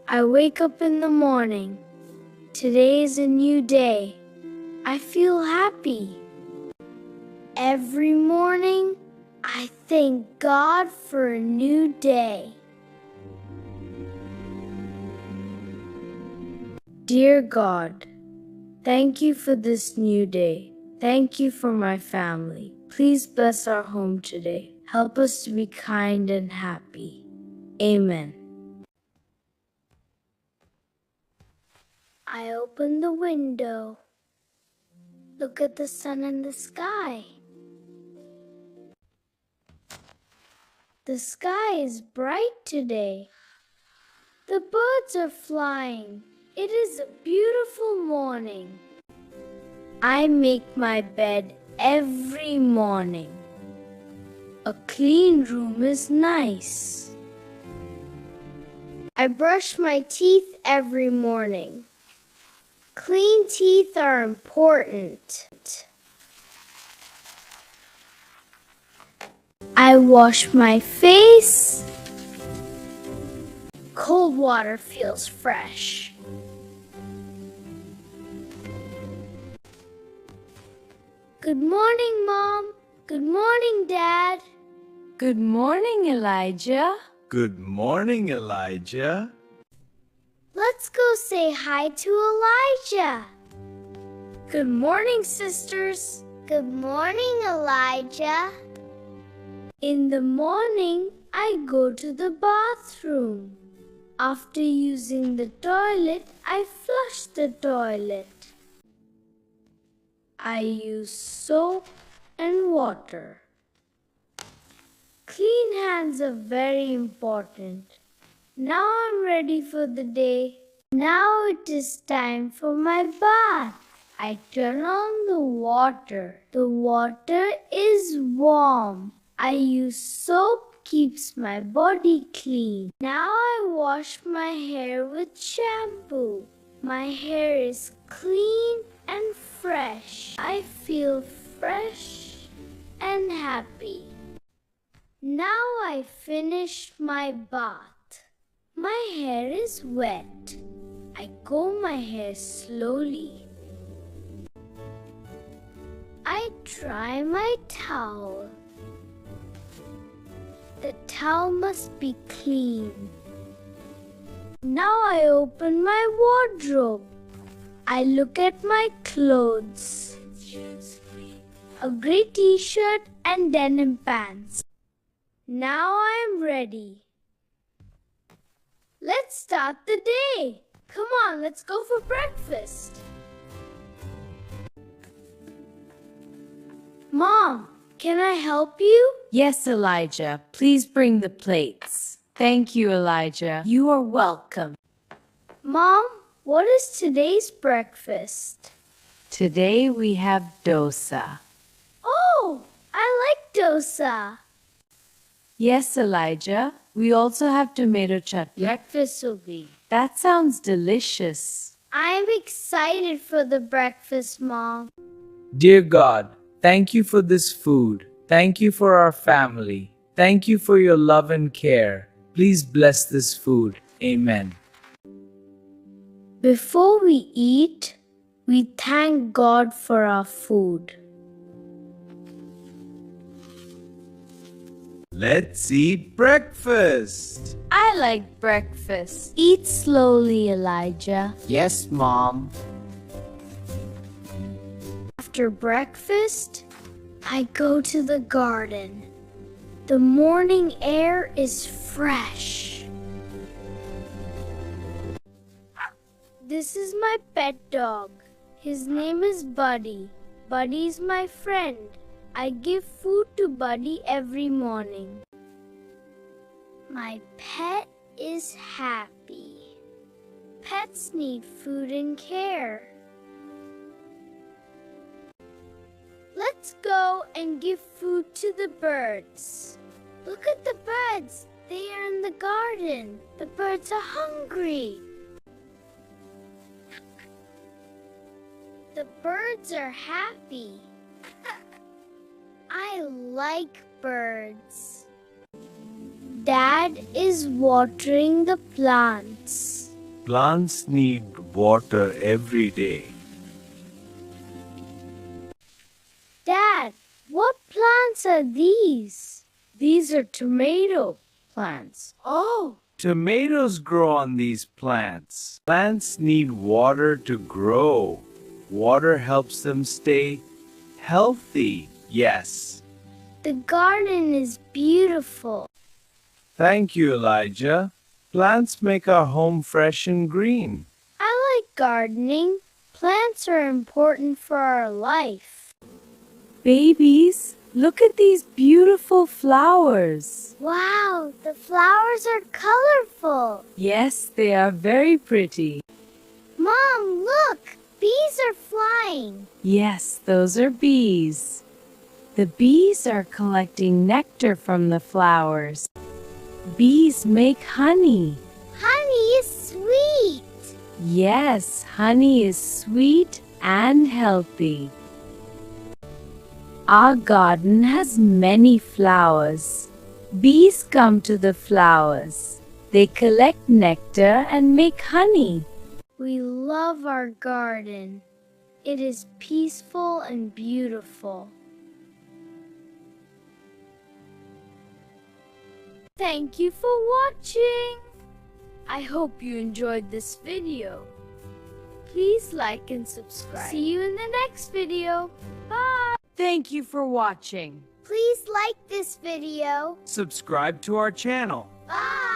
I wake up in the morning. Today is a new day. I feel happy. Every morning, I thank God for a new day. Dear God, thank you for this new day. Thank you for my family. Please bless our home today. Help us to be kind and happy. Amen. I open the window. Look at the sun and the sky. The sky is bright today. The birds are flying. It is a beautiful morning. I make my bed every morning. A clean room is nice. I brush my teeth every morning. Clean teeth are important. I wash my face. Cold water feels fresh. Good morning, Mom. Good morning, Dad. Good morning, Elijah. Good morning, Elijah. Let's go say hi to Elijah. Good morning, sisters. Good morning, Elijah. In the morning, I go to the bathroom. After using the toilet, I flush the toilet. I use soap and water. Clean hands are very important. Now I'm ready for the day. Now it is time for my bath. I turn on the water. The water is warm. I use soap, keeps my body clean. Now I wash my hair with shampoo. My hair is clean and fresh. I feel fresh and happy. Now I finished my bath. My hair is wet. I comb my hair slowly. I dry my towel. The towel must be clean. Now I open my wardrobe. I look at my clothes. A gray t-shirt and denim pants. Now I am ready. Let's start the day. Come on, let's go for breakfast. Mom, can I help you? Yes, Elijah. Please bring the plates. Thank you, Elijah. You are welcome. Mom, what is today's breakfast? Today we have dosa. Oh, I like dosa. Yes, Elijah. We also have tomato chutney. Breakfast will be. That sounds delicious. I'm excited for the breakfast, Mom. Dear God, thank you for this food. Thank you for our family. Thank you for your love and care. Please bless this food. Amen. Before we eat, we thank God for our food. Let's eat breakfast. I like breakfast. Eat slowly, Elijah. Yes, Mom. After breakfast, I go to the garden. The morning air is fresh. This is my pet dog. His name is Buddy. Buddy is my friend. I give food to Buddy every morning. My pet is happy. Pets need food and care. Let's go and give food to the birds. Look at the birds. They are in the garden. The birds are hungry. The birds are happy. I like birds. Dad is watering the plants. Plants need water every day. Dad, what plants are these? These are tomato plants. Oh, Tomatoes grow on these plants. Plants need water to grow. Water helps them stay healthy. Yes. The garden is beautiful. Thank you, Elijah. Plants make our home fresh and green. I like gardening. Plants are important for our life. babies, look at these beautiful flowers. Wow, the flowers are colorful. Yes, they are very pretty. Mom, look! Bees are flying. Yes, those are bees. The bees are collecting nectar from the flowers. Bees make honey. Honey is sweet. Yes, honey is sweet and healthy. Our garden has many flowers. Bees come to the flowers. They collect nectar and make honey. We love our garden. It is peaceful and beautiful. Thank you for watching. I hope you enjoyed this video. Please like and subscribe. See you in the next video. Bye. Thank you for watching. Please like this video. Subscribe to our channel. Bye.